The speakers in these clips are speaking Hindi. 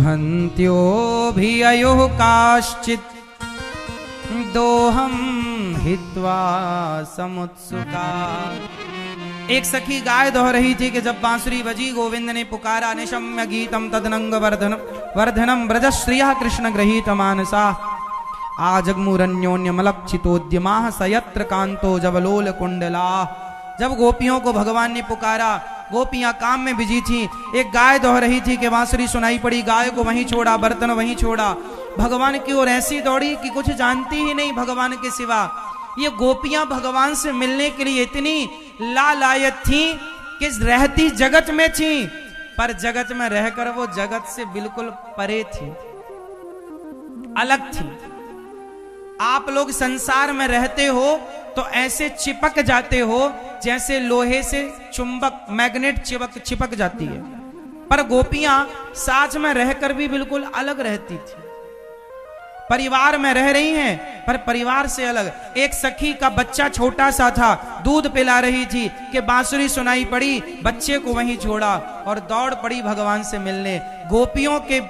दुहन्त्योऽभिययुः काश्चित् दोहम हित्वा समुत्सुका। एक सखी गाय दोह रही थी कि जब बांसुरी बजी गोविंद ने पुकारा, निशम्य गीतम तदनंग वर्धनम ब्रजश्रियः कृष्ण गृहीत मानसा आजग्मुरन्योन्यमलक्षितोद्यमाः सयत्र कांतो जवलोल कुंडला। जब गोपियों को भगवान ने पुकारा, गोपियां काम में बिजी थी, एक गाय दोह रही थी कि बांसुरी सुनाई पड़ी, गाय को वहीं छोड़ा, बर्तन वहीं छोड़ा, भगवान की ओर ऐसी दौड़ी कि कुछ जानती ही नहीं भगवान के सिवा। ये गोपियां भगवान से मिलने के लिए इतनी लालायत थी कि रहती जगत में थी, पर जगत में रहकर वो जगत से बिल्कुल परे थी, अलग थी। आप लोग संसार में रहते हो तो ऐसे चिपक जाते हो जैसे लोहे से चुंबक मैग्नेट चिपक जाती है, पर गोपियां साथ में रहकर भी बिल्कुल अलग रहती थी। परिवार में रह रही हैं पर परिवार से अलग। एक सखी का बच्चा छोटा सा था, दूध पिला रही थी कि बांसुरी सुनाई पड़ी, बच्चे को वहीं छोड़ा और दौड़ पड़ी भगवान से मिलने। गोपियों के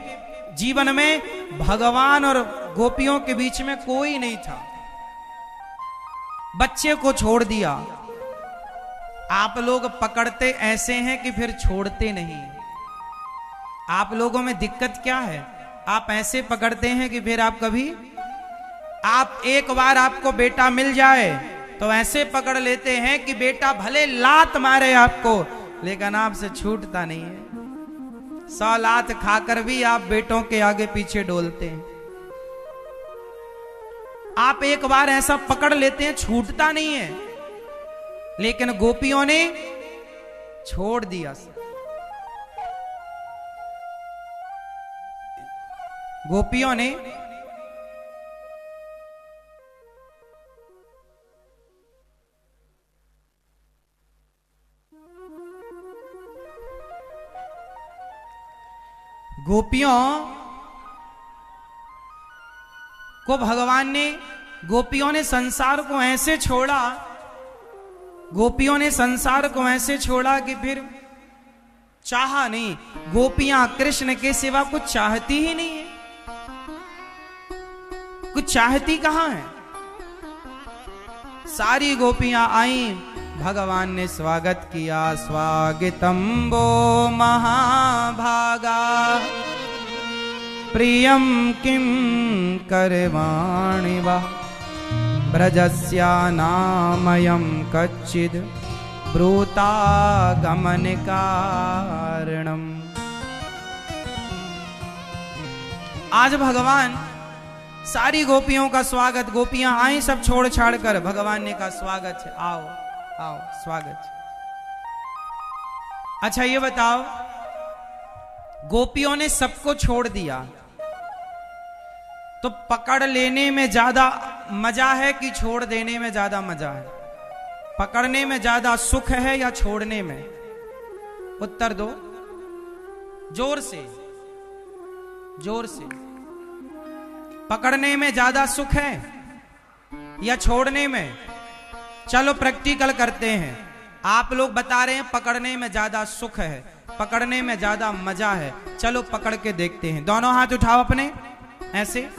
जीवन में भगवान और गोपियों के बीच में कोई नहीं था, बच्चे को छोड़ दिया। आप लोग पकड़ते ऐसे हैं कि फिर छोड़ते नहीं। आप लोगों में दिक्कत क्या है? आप ऐसे पकड़ते हैं कि फिर आप कभी, आप एक बार आपको बेटा मिल जाए तो ऐसे पकड़ लेते हैं कि बेटा भले लात मारे आपको, लेकिन आपसे छूटता नहीं है। 100 लात खाकर भी आप बेटों के आगे पीछे डोलते हैं। आप एक बार ऐसा पकड़ लेते हैं, छूटता नहीं है। लेकिन गोपियों ने छोड़ दिया। गोपियों ने को भगवान ने, गोपियों ने संसार को ऐसे छोड़ा, गोपियों ने संसार को ऐसे छोड़ा कि फिर चाहा नहीं। गोपियां कृष्ण के सिवा कुछ चाहती ही नहीं है, कुछ चाहती कहां है। सारी गोपियां आई, भगवान ने स्वागत किया। स्वागतम वो महाभागा प्रियम किम करवाणि वा ब्रजस्या नामयं कच्चिद ब्रूता गमन कारणम। आज भगवान सारी गोपियों का स्वागत, गोपियां आई सब छोड़ छाड़ कर, भगवान ने कहा स्वागत है, आओ आओ स्वागत है। अच्छा ये बताओ, गोपियों ने सबको छोड़ दिया तो पकड़ लेने में ज्यादा मजा है कि छोड़ देने में ज्यादा मजा है? पकड़ने में ज्यादा सुख है या छोड़ने में? उत्तर दो जोर से, जोर से। पकड़ने में ज्यादा सुख है या छोड़ने में? चलो प्रैक्टिकल करते हैं। आप लोग बता रहे हैं पकड़ने में ज्यादा सुख है, पकड़ने में ज्यादा मजा है। चलो पकड़ के देखते हैं। दोनों हाथ उठाओ अपने ऐसे।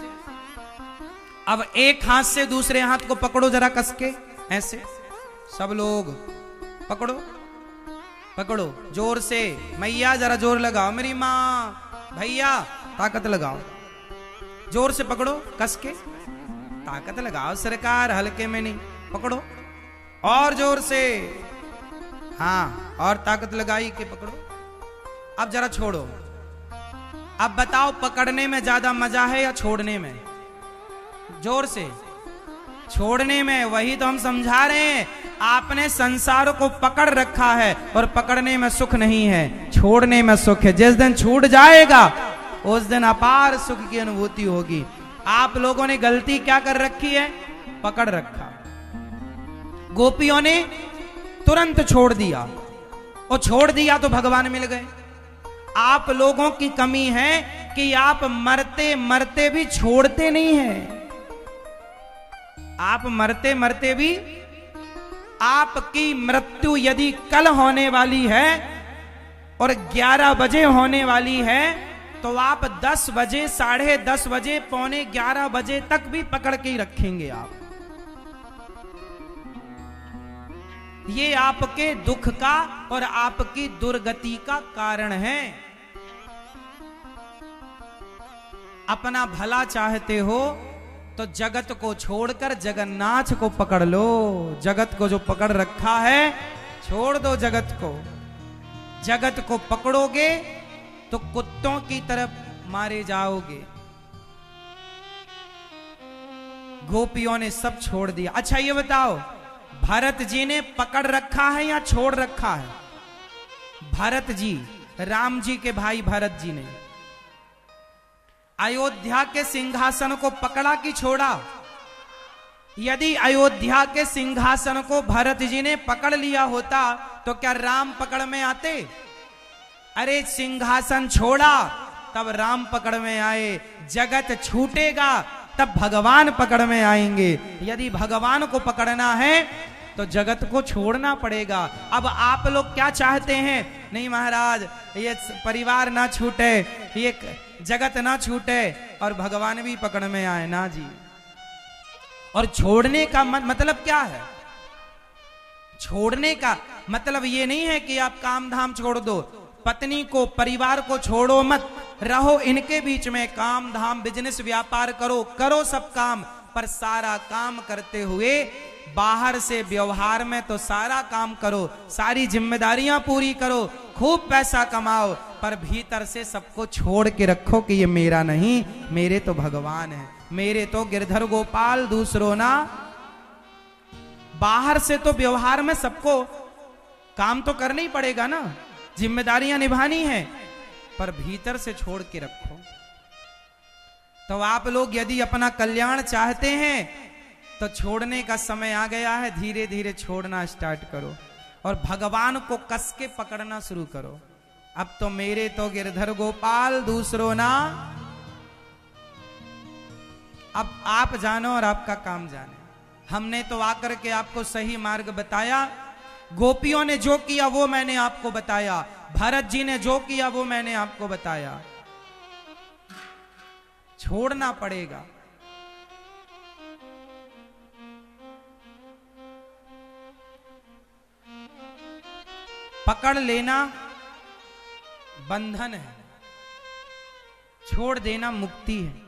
अब एक हाथ से दूसरे हाथ को पकड़ो जरा कस के, ऐसे सब लोग पकड़ो, पकड़ो जोर से। मैया जरा जोर लगाओ, मेरी माँ, भैया ताकत लगाओ, जोर से पकड़ो कस के, ताकत लगाओ सरकार, हल्के में नहीं, पकड़ो और जोर से, हाँ और ताकत लगाई के पकड़ो। अब जरा छोड़ो। अब बताओ पकड़ने में ज्यादा मजा है या छोड़ने में? जोर से। छोड़ने में। वही तो हम समझा रहे हैं, आपने संसार को पकड़ रखा है और पकड़ने में सुख नहीं है, छोड़ने में सुख है। जिस दिन छूट जाएगा उस दिन अपार सुख की अनुभूति होगी। आप लोगों ने गलती क्या कर रखी है? पकड़ रखा। गोपियों ने तुरंत छोड़ दिया, और छोड़ दिया तो भगवान मिल गए। आप लोगों की कमी है कि आप मरते मरते भी छोड़ते नहीं हैं। आप मरते मरते भी, आपकी मृत्यु यदि कल होने वाली है और 11 बजे होने वाली है, तो आप 10 बजे, 10:30 बजे, 11:45 बजे तक भी पकड़ के ही रखेंगे आप। ये आपके दुख का और आपकी दुर्गति का कारण है। अपना भला चाहते हो तो जगत को छोड़कर जगन्नाथ को पकड़ लो। जगत को जो पकड़ रखा है छोड़ दो जगत को। जगत को पकड़ोगे तो कुत्तों की तरफ मारे जाओगे। गोपियों ने सब छोड़ दिया। अच्छा ये बताओ, भरत जी ने पकड़ रखा है या छोड़ रखा है? भरत जी, राम जी के भाई भरत जी ने अयोध्या के सिंहासन को पकड़ा कि छोड़ा? यदि अयोध्या के सिंहासन को भरत जी ने पकड़ लिया होता तो क्या राम पकड़ में आते? अरे सिंहासन छोड़ा तब राम पकड़ में आए। जगत छूटेगा तब भगवान पकड़ में आएंगे। यदि भगवान को पकड़ना है तो जगत को छोड़ना पड़ेगा। अब आप लोग क्या चाहते हैं? नहीं महाराज, ये परिवार ना छूटे, ये जगत ना छूटे और भगवान भी पकड़ में आए ना जी। और छोड़ने का मतलब क्या है? छोड़ने का मतलब ये नहीं है कि आप काम धाम छोड़ दो। पत्नी को, परिवार को छोड़ो मत, रहो इनके बीच में, काम धाम, बिजनेस, व्यापार करो सब काम, पर सारा काम करते हुए बाहर से व्यवहार में तो सारा काम करो, सारी जिम्मेदारियां पूरी करो, खूब पैसा कमाओ, पर भीतर से सबको छोड़ के रखो कि ये मेरा नहीं, मेरे तो भगवान है, मेरे तो गिरधर गोपाल, दूसरों ना। बाहर से तो व्यवहार में सबको काम तो करना ही पड़ेगा ना, जिम्मेदारियां निभानी है, पर भीतर से छोड़ के रखो। तो आप लोग यदि अपना कल्याण चाहते हैं तो छोड़ने का समय आ गया है। धीरे धीरे छोड़ना स्टार्ट करो और भगवान को कस के पकड़ना शुरू करो। अब तो मेरे तो गिरधर गोपाल, दूसरों ना। अब आप जानो और आपका काम जाने। हमने तो आकर के आपको सही मार्ग बताया। गोपियों ने जो किया वो मैंने आपको बताया, भरत जी ने जो किया वो मैंने आपको बताया। छोड़ना पड़ेगा। पकड़ लेना बंधन है, छोड़ देना मुक्ति है।